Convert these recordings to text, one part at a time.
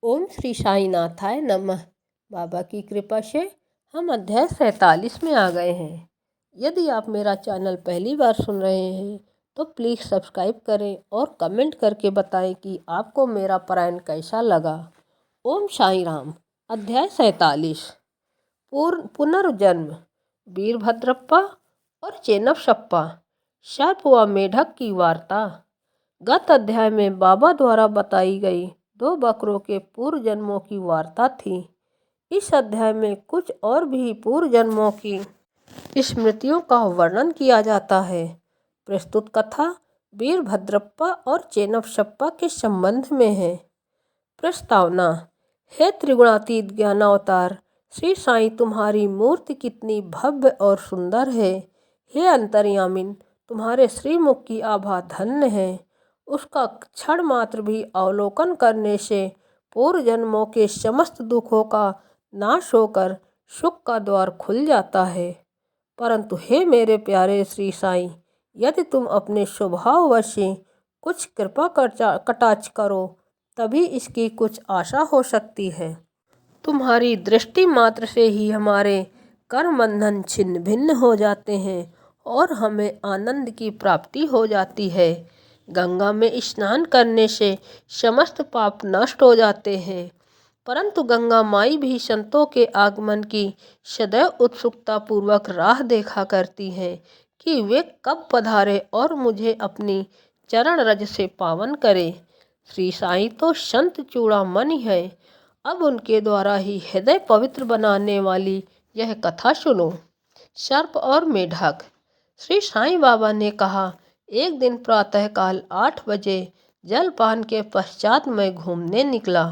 ओम श्री साईनाथाय नमः। बाबा की कृपा से हम अध्याय 47 में आ गए हैं। यदि आप मेरा चैनल पहली बार सुन रहे हैं तो प्लीज़ सब्सक्राइब करें और कमेंट करके बताएं कि आपको मेरा पारायण कैसा लगा। ओम साई राम। अध्याय 47 पुनर्जन्म। वीरभद्रप्पा और चेन्नप्पा, सर्प व मेढक की वार्ता। गत अध्याय में बाबा द्वारा बताई गई 2 बकरों के पूर्व जन्मों की वार्ता थी। इस अध्याय में कुछ और भी पूर्व जन्मों की स्मृतियों का वर्णन किया जाता है। प्रस्तुत कथा वीरभद्रप्पा और चेन्नप्पा के संबंध में है। प्रस्तावना। हे त्रिगुणातीत ज्ञानावतार श्री साईं, तुम्हारी मूर्ति कितनी भव्य और सुंदर है। हे अंतर्यामिन, तुम्हारे श्रीमुख की आभा धन्य है। उसका क्षण मात्र भी अवलोकन करने से पूर्व जन्मों के समस्त दुखों का नाश होकर सुख का द्वार खुल जाता है। परंतु हे मेरे प्यारे श्री साईं, यदि तुम अपने स्वभाववश से कुछ कृपा कटाक्ष करो तभी इसकी कुछ आशा हो सकती है। तुम्हारी दृष्टि मात्र से ही हमारे कर्म बंधन छिन्न भिन्न हो जाते हैं और हमें आनंद की प्राप्ति हो जाती है। गंगा में स्नान करने से समस्त पाप नष्ट हो जाते हैं, परंतु गंगा माई भी संतों के आगमन की सदैव उत्सुकता पूर्वक राह देखा करती हैं कि वे कब पधारे और मुझे अपनी चरण रज से पावन करे। श्री साईं तो संत चूड़ामणि है। अब उनके द्वारा ही हृदय पवित्र बनाने वाली यह कथा सुनो। सर्प और मेढक। श्री साईं बाबा ने कहा, एक दिन प्रातःकाल 8 बजे जलपान के पश्चात मैं घूमने निकला।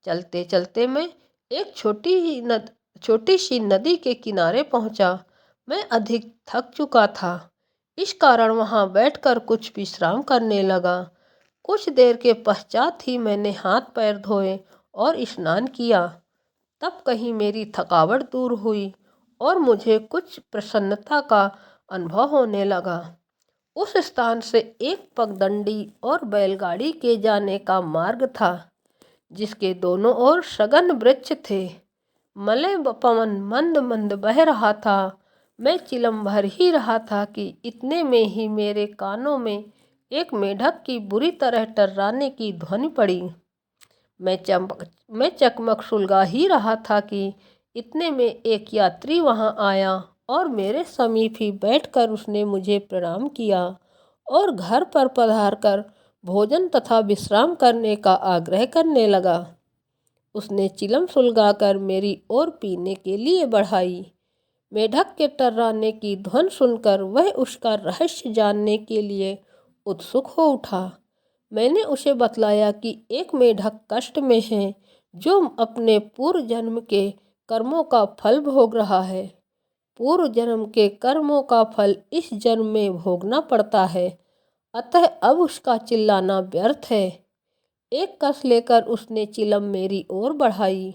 चलते चलते मैं एक छोटी सी नदी के किनारे पहुंचा। मैं अधिक थक चुका था, इस कारण वहां बैठकर कुछ विश्राम करने लगा। कुछ देर के पश्चात ही मैंने हाथ पैर धोए और स्नान किया। तब कहीं मेरी थकावट दूर हुई और मुझे कुछ प्रसन्नता का अनुभव होने लगा। उस स्थान से एक पगडंडी और बैलगाड़ी के जाने का मार्ग था, जिसके दोनों ओर सघन वृक्ष थे। मलय पवन मंद मंद बह रहा था। मैं चिलम भर ही रहा था कि इतने में ही मेरे कानों में एक मेढक की बुरी तरह टर्राने की ध्वनि पड़ी। मैं चकमक सुलगा ही रहा था कि इतने में एक यात्री वहां आया और मेरे समीप ही बैठकर उसने मुझे प्रणाम किया और घर पर पधारकर भोजन तथा विश्राम करने का आग्रह करने लगा। उसने चिलम सुलगाकर मेरी ओर पीने के लिए बढ़ाई। मेढक के टर्राने की ध्वनि सुनकर वह उसका रहस्य जानने के लिए उत्सुक हो उठा। मैंने उसे बतलाया कि एक मेढक कष्ट में है, जो अपने पूर्व जन्म के कर्मों का फल भोग रहा है। पूर्व जन्म के कर्मों का फल इस जन्म में भोगना पड़ता है, अतः अब उसका चिल्लाना व्यर्थ है। एक कस लेकर उसने चिलम मेरी ओर बढ़ाई।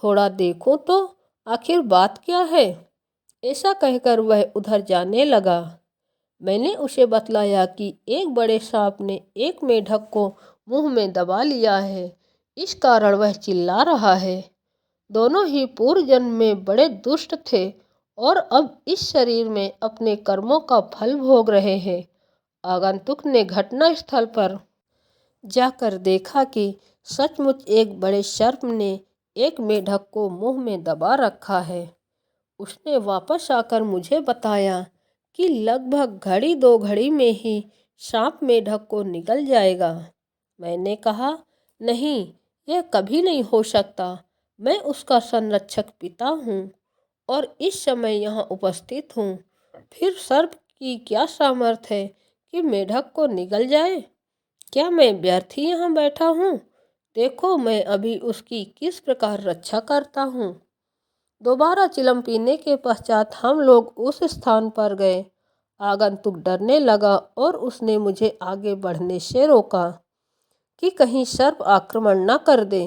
थोड़ा देखो तो आखिर बात क्या है, ऐसा कहकर वह उधर जाने लगा। मैंने उसे बतलाया कि एक बड़े सांप ने एक मेढक को मुंह में दबा लिया है, इस कारण वह चिल्ला रहा है। दोनों ही पूर्व जन्म में बड़े दुष्ट थे और अब इस शरीर में अपने कर्मों का फल भोग रहे हैं। आगंतुक ने घटना स्थल पर जाकर देखा कि सचमुच एक बड़े सर्प ने एक मेढक को मुंह में दबा रखा है। उसने वापस आकर मुझे बताया कि लगभग घड़ी 2 घड़ी में ही सांप मेढक को निगल जाएगा। मैंने कहा, नहीं, यह कभी नहीं हो सकता। मैं उसका संरक्षक पिता हूँ और इस समय यहाँ उपस्थित हूँ। फिर सर्प की क्या सामर्थ्य है कि मेढक को निगल जाए? क्या मैं व्यर्थ ही यहाँ बैठा हूँ? देखो मैं अभी उसकी किस प्रकार रक्षा करता हूँ। दोबारा चिलम पीने के पश्चात हम लोग उस स्थान पर गए। आगंतुक डरने लगा और उसने मुझे आगे बढ़ने से रोका कि कहीं सर्प आक्रमण न कर दे।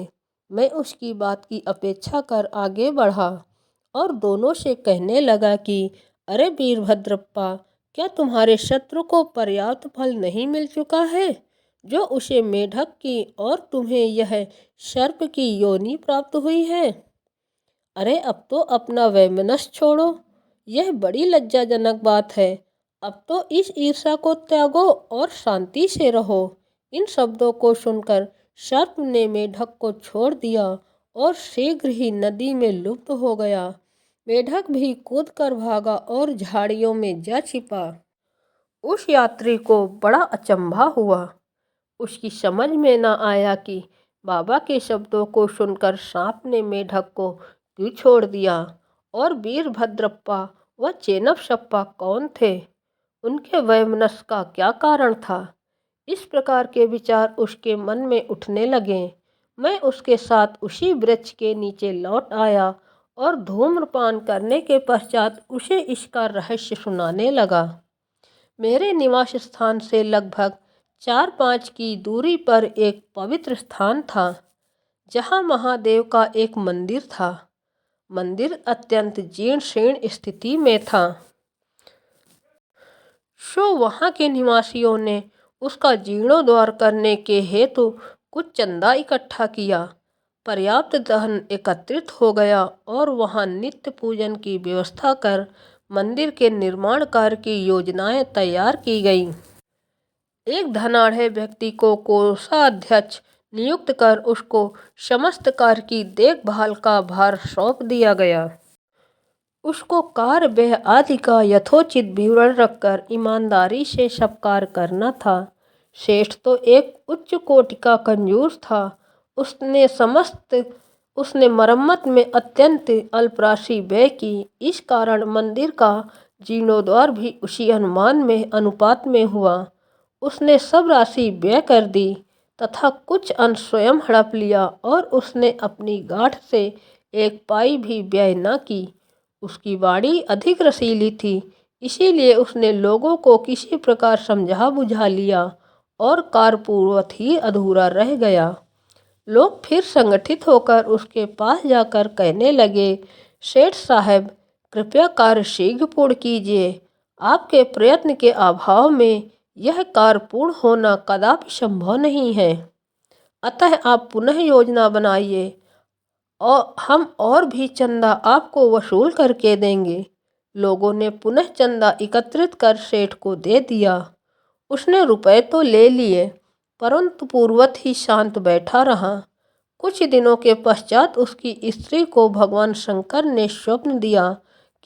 मैं उसकी बात की अपेक्षा कर आगे बढ़ा और दोनों से कहने लगा कि अरे वीरभद्रप्पा, क्या तुम्हारे शत्रु को पर्याप्त फल नहीं मिल चुका है? जो उसे मेढक की और तुम्हें यह सर्प की योनि प्राप्त हुई है। अरे अब तो अपना वैमनस्य छोड़ो, यह बड़ी लज्जाजनक बात है। अब तो इस ईर्ष्या को त्यागो और शांति से रहो। इन शब्दों को सुनकर सर्प ने मेढक को छोड़ दिया और शीघ्र ही नदी में लुप्त हो गया। मेढक भी कूद कर भागा और झाड़ियों में जा छिपा। उस यात्री को बड़ा अचंभा हुआ। उसकी समझ में न आया कि बाबा के शब्दों को सुनकर सांप ने मेढक को क्यों छोड़ दिया और वीरभद्रप्पा व चेन्नप्पा कौन थे, उनके वैमनस्य का क्या कारण था। इस प्रकार के विचार उसके मन में उठने लगे। मैं उसके साथ उसी वृक्ष के नीचे लौट आया और धूम्रपान करने के पश्चात उसे इसका रहस्य सुनाने लगा। मेरे निवास स्थान से लगभग 4-5 की दूरी पर एक पवित्र स्थान था, जहाँ महादेव का एक मंदिर था। मंदिर अत्यंत जीर्ण शीर्ण स्थिति में था। वहाँ के निवासियों ने उसका जीर्णोद्धार करने के हेतु कुछ चंदा इकट्ठा किया। पर्याप्त धन एकत्रित हो गया और वहाँ नित्य पूजन की व्यवस्था कर मंदिर के निर्माण कार्य की योजनाएं तैयार की गई। एक धनाढ़ व्यक्ति को कोषाध्यक्ष नियुक्त कर उसको समस्त कार्य की देखभाल का भार सौंप दिया गया। उसको कार्य व्यय आदि का यथोचित विवरण रखकर ईमानदारी से सब कार्य करना था। श्रेष्ठ तो एक उच्च कोटि का कंजूस था। उसने मरम्मत में अत्यंत अल्प राशि व्यय की। इस कारण मंदिर का जीर्णोद्धार भी उसी अनुपात में हुआ। उसने सब राशि व्यय कर दी तथा कुछ अंश स्वयं हड़प लिया और उसने अपनी गांठ से एक पाई भी व्यय न की। उसकी वाणी अधिक रसीली थी, इसीलिए उसने लोगों को किसी प्रकार समझा बुझा लिया और कार्यपूर्वक ही अधूरा रह गया। लोग फिर संगठित होकर उसके पास जाकर कहने लगे, सेठ साहब, कृपया कार्य शीघ्र पूर्ण कीजिए। आपके प्रयत्न के अभाव में यह कार्य पूर्ण होना कदापि संभव नहीं है। अतः आप पुनः योजना बनाइए और हम और भी चंदा आपको वसूल करके देंगे। लोगों ने पुनः चंदा एकत्रित कर सेठ को दे दिया। उसने रुपए तो ले लिए, परंतु पूर्वत ही शांत बैठा रहा। कुछ दिनों के पश्चात उसकी स्त्री को भगवान शंकर ने स्वप्न दिया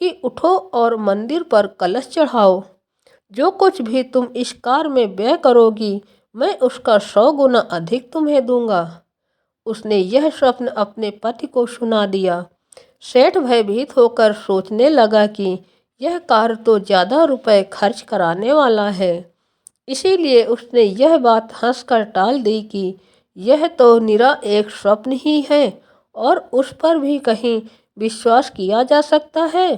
कि उठो और मंदिर पर कलश चढ़ाओ। जो कुछ भी तुम इस कार्य में व्यय करोगी, मैं उसका 100 गुना अधिक तुम्हें दूंगा। उसने यह स्वप्न अपने पति को सुना दिया। सेठ भयभीत होकर सोचने लगा कि यह कार्य तो ज़्यादा रुपए खर्च कराने वाला है। इसीलिए उसने यह बात हंसकर टाल दी कि यह तो निरा एक स्वप्न ही है और उस पर भी कहीं विश्वास किया जा सकता है।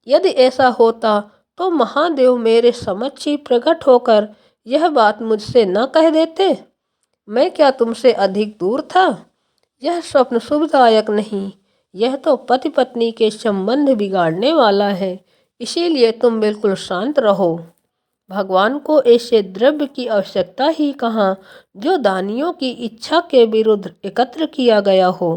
यदि ऐसा होता तो महादेव मेरे समक्ष ही प्रकट होकर यह बात मुझसे न कह देते। मैं क्या तुमसे अधिक दूर था? यह स्वप्न शुभदायक नहीं, यह तो पति पत्नी के संबंध बिगाड़ने वाला है। इसीलिए तुम बिल्कुल शांत रहो। भगवान को ऐसे द्रव्य की आवश्यकता ही कहाँ जो दानियों की इच्छा के विरुद्ध एकत्र किया गया हो।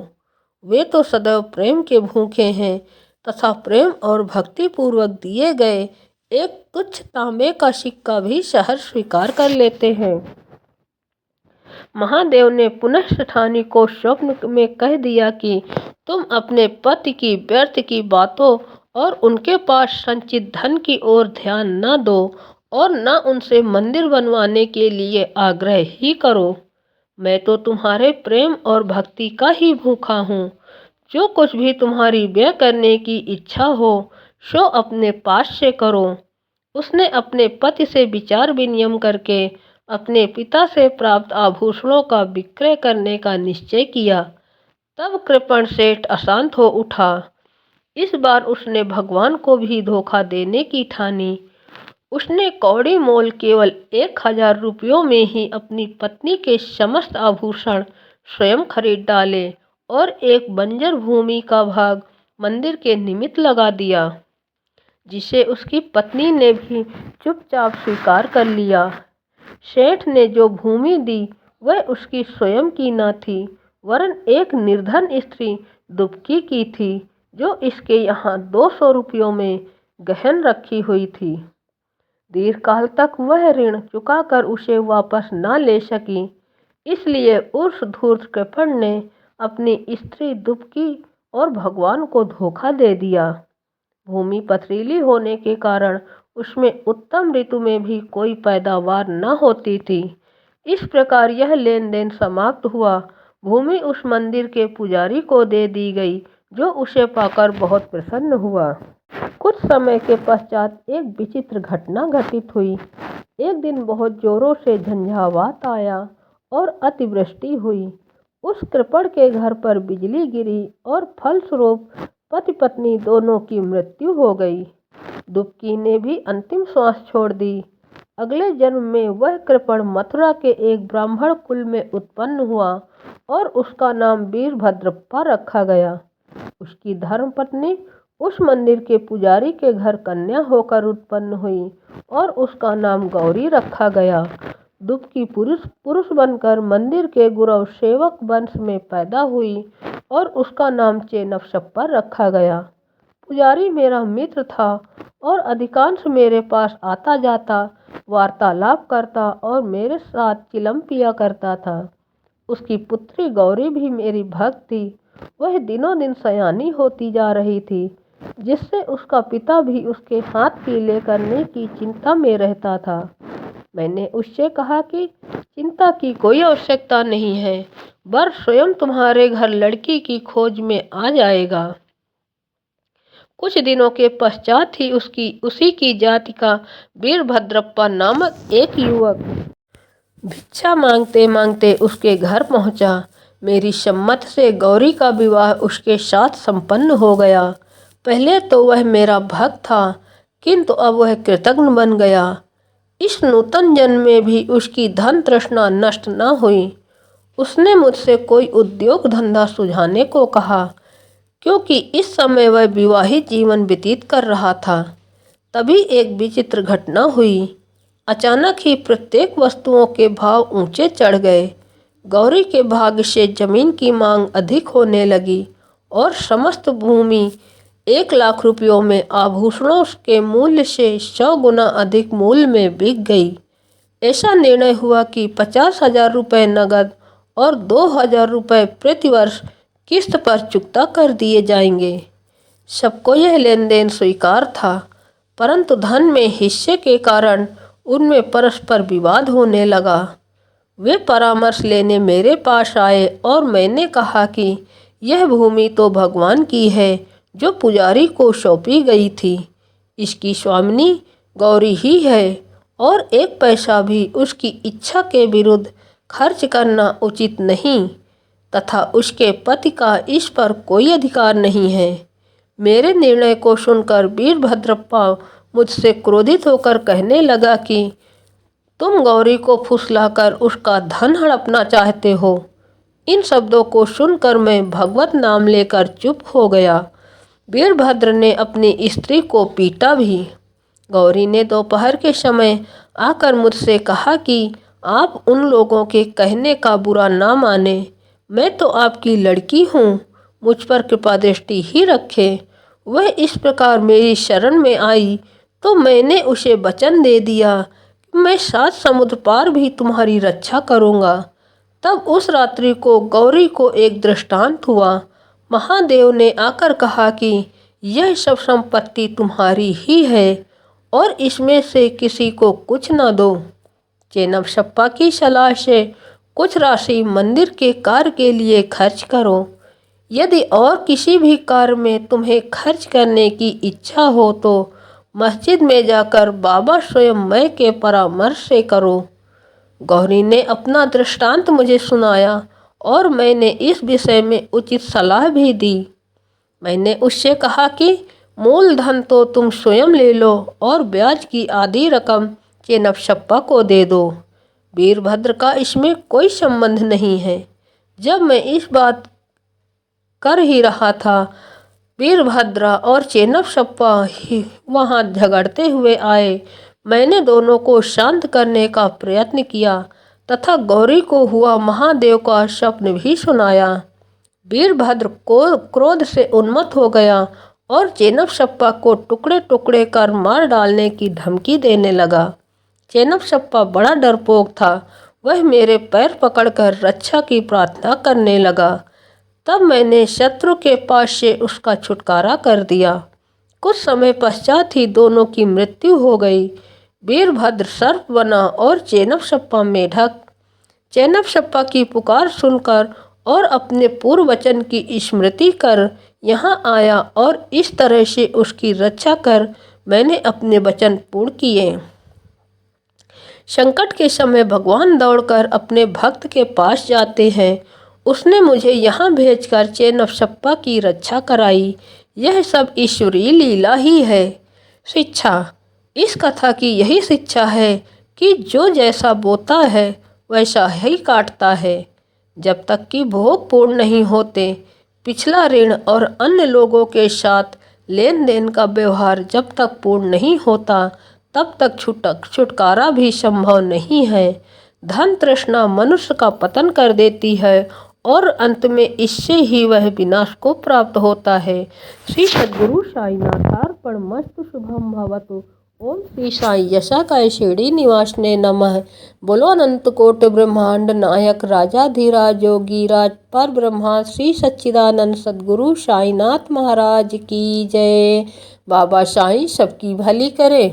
वे तो सदैव प्रेम के भूखे हैं तथा प्रेम और भक्ति पूर्वक दिए गए एक तुच्छ तांबे का सिक्का भी सहर्ष स्वीकार कर लेते हैं। महादेव ने पुनः सेठानी को स्वप्न में कह दिया कि तुम अपने पति की व्यर्थ की बातों और उनके पास संचित धन की ओर ध्यान न दो और न उनसे मंदिर बनवाने के लिए आग्रह ही करो। मैं तो तुम्हारे प्रेम और भक्ति का ही भूखा हूँ। जो कुछ भी तुम्हारी व्यय करने की इच्छा हो सो अपने पास से करो। उसने अपने पति से विचार विनिमय करके अपने पिता से प्राप्त आभूषणों का विक्रय करने का निश्चय किया। तब कृपण सेठ अशांत हो उठा। इस बार उसने भगवान को भी धोखा देने की ठानी। उसने कौड़ी मोल केवल 1000 रुपयों में ही अपनी पत्नी के समस्त आभूषण स्वयं खरीद डाले और एक बंजर भूमि का भाग मंदिर के निमित्त लगा दिया, जिसे उसकी पत्नी ने भी चुपचाप स्वीकार कर लिया। सेठ ने जो भूमि दी वह उसकी स्वयं की न थी, वरन एक निर्धन स्त्री दुबकी की थी, जो इसके यहाँ 200 रुपयों में गहन रखी हुई थी। दीर्घकाल तक वह ऋण चुकाकर उसे वापस न ले सकी, इसलिए उस धूर्त कृपण ने अपनी स्त्री दुबकी और भगवान को धोखा दे दिया। भूमि पथरीली होने के कारण उसमें उत्तम ऋतु में भी कोई पैदावार न होती थी। इस प्रकार यह लेन देन समाप्त हुआ। भूमि उस मंदिर के पुजारी को दे दी गई, जो उसे पाकर बहुत प्रसन्न हुआ। कुछ समय के पश्चात एक विचित्र घटना घटित हुई। एक दिन बहुत जोरों से झंझावात आया और अतिवृष्टि हुई। उस कृपण के घर पर बिजली गिरी और फलस्वरूप पति पत्नी दोनों की मृत्यु हो गई। दुबकी ने भी अंतिम श्वास छोड़ दी। अगले जन्म में वह कृपण मथुरा के एक ब्राह्मण कुल में उत्पन्न हुआ और उसका नाम वीरभद्रप्पा रखा गया। उसकी धर्मपत्नी उस मंदिर के पुजारी के घर कन्या होकर उत्पन्न हुई और उसका नाम गौरी रखा गया। दुबकी पुरुष बनकर मंदिर के गुरव सेवक वंश में पैदा हुई और उसका नाम चेनफशप्पा रखा गया। पुजारी मेरा मित्र था और अधिकांश मेरे पास आता जाता, वार्तालाप करता और मेरे साथ चिलम पिया करता था। उसकी पुत्री गौरी भी मेरी भक्त थी। वह दिनों दिन सयानी होती जा रही थी, जिससे उसका पिता भी उसके हाथ पीले करने की चिंता में रहता था। मैंने उससे कहा कि चिंता की कोई आवश्यकता नहीं है, वर स्वयं तुम्हारे घर लड़की की खोज में आ जाएगा। कुछ दिनों के पश्चात ही उसी की जाति का वीरभद्रप्पा नामक एक युवक भिक्षा मांगते मांगते उसके घर पहुंचा। मेरी सम्मत से गौरी का विवाह उसके साथ संपन्न हो गया। पहले तो वह मेरा भक्त था, किंतु अब वह कृतघ्न बन गया। इस नूतन जन्म में भी उसकी धन तृष्णा नष्ट न हुई। उसने मुझसे कोई उद्योग धंधा सुझाने को कहा, क्योंकि इस समय वह विवाहित जीवन व्यतीत कर रहा था। तभी एक विचित्र घटना हुई। अचानक ही प्रत्येक वस्तुओं के भाव ऊंचे चढ़ गए। गौरी के भाग्य से जमीन की मांग अधिक होने लगी और समस्त भूमि 1 लाख रुपयों में आभूषणों के मूल्य से 100 गुना अधिक मूल्य में बिक गई। ऐसा निर्णय हुआ कि 50,000 रुपये नगद और 2,000 रुपये प्रतिवर्ष किस्त पर चुकता कर दिए जाएंगे। सबको यह लेन देन स्वीकार था, परंतु धन में हिस्से के कारण उनमें परस्पर विवाद होने लगा। वे परामर्श लेने मेरे पास आए और मैंने कहा कि यह भूमि तो भगवान की है, जो पुजारी को सौंपी गई थी। इसकी स्वामिनी गौरी ही है और 1 पैसा भी उसकी इच्छा के विरुद्ध खर्च करना उचित नहीं, तथा उसके पति का इस पर कोई अधिकार नहीं है। मेरे निर्णय को सुनकर वीरभद्रप्पा मुझसे क्रोधित होकर कहने लगा कि तुम गौरी को फुसलाकर उसका धन हड़पना चाहते हो। इन शब्दों को सुनकर मैं भगवत नाम लेकर चुप हो गया। वीरभद्र ने अपनी स्त्री को पीटा भी। गौरी ने दोपहर के समय आकर मुझसे कहा कि आप उन लोगों के कहने का बुरा ना माने। मैं तो आपकी लड़की हूँ, मुझ पर कृपा दृष्टि ही रखे। वह इस प्रकार मेरी शरण में आई तो मैंने उसे वचन दे दिया कि मैं 7 समुद्र पार भी तुम्हारी रक्षा करूँगा। तब उस रात्रि को गौरी को एक दृष्टांत हुआ। महादेव ने आकर कहा कि यह सब संपत्ति तुम्हारी ही है और इसमें से किसी को कुछ न दो। चेनफशप्पा की सलाह से कुछ राशि मंदिर के कार्य के लिए खर्च करो। यदि और किसी भी कार्य में तुम्हें खर्च करने की इच्छा हो तो मस्जिद में जाकर बाबा स्वयं मैं के परामर्श से करो। गौरी ने अपना दृष्टांत मुझे सुनाया और मैंने इस विषय में उचित सलाह भी दी। मैंने उससे कहा कि मूल धन तो तुम स्वयं ले लो और ब्याज की आधी रकम चेनफशप्पा को दे दो। वीरभद्र का इसमें कोई संबंध नहीं है। जब मैं इस बात कर ही रहा था, वीरभद्र और चेनफशप्पा वहाँ झगड़ते हुए आए। मैंने दोनों को शांत करने का प्रयत्न किया तथा गौरी को हुआ महादेव का स्वप्न भी सुनाया। वीरभद्र को क्रोध से उन्मत्त हो गया और चेनपशप्पा को टुकड़े टुकड़े कर मार डालने की धमकी देने लगा। चेनपशप्पा बड़ा डरपोक था। वह मेरे पैर पकड़कर रक्षा की प्रार्थना करने लगा। तब मैंने शत्रु के पास से उसका छुटकारा कर दिया। कुछ समय पश्चात ही दोनों की मृत्यु हो गई। वीरभद्र सर्प बना और चेनपशप्पा मेढक। चेनपशप्पा की पुकार सुनकर और अपने पूर्व वचन की स्मृति कर यहाँ आया और इस तरह से उसकी रक्षा कर मैंने अपने वचन पूर्ण किए। संकट के समय भगवान दौड़कर अपने भक्त के पास जाते हैं। उसने मुझे यहाँ भेजकर चेनपशप्पा की रक्षा कराई। यह सब ईश्वरीय लीला ही है। शिक्षा। इस कथा की यही शिक्षा है कि जो जैसा बोता है वैसा ही काटता है। जब तक कि भोग पूर्ण नहीं होते, पिछला ऋण और अन्य लोगों के साथ लेन देन का व्यवहार जब तक पूर्ण नहीं होता, तब तक छुटकारा भी संभव नहीं है। धन तृष्णा मनुष्य का पतन कर देती है और अंत में इससे ही वह विनाश को प्राप्त होता है। श्री सद्गुरु साईनाथार्पणमस्तु। शुभम भवतु। ओम श्री साई यशाकाय शिरडी निवासने नमः। बोलो अनंत कोटि ब्रह्मांड नायक राजाधिराज योगीराज पर ब्रह्मा श्री सच्चिदानंद सद्गुरु साईनाथ महाराज की जय। बाबा साईं सबकी भली करे।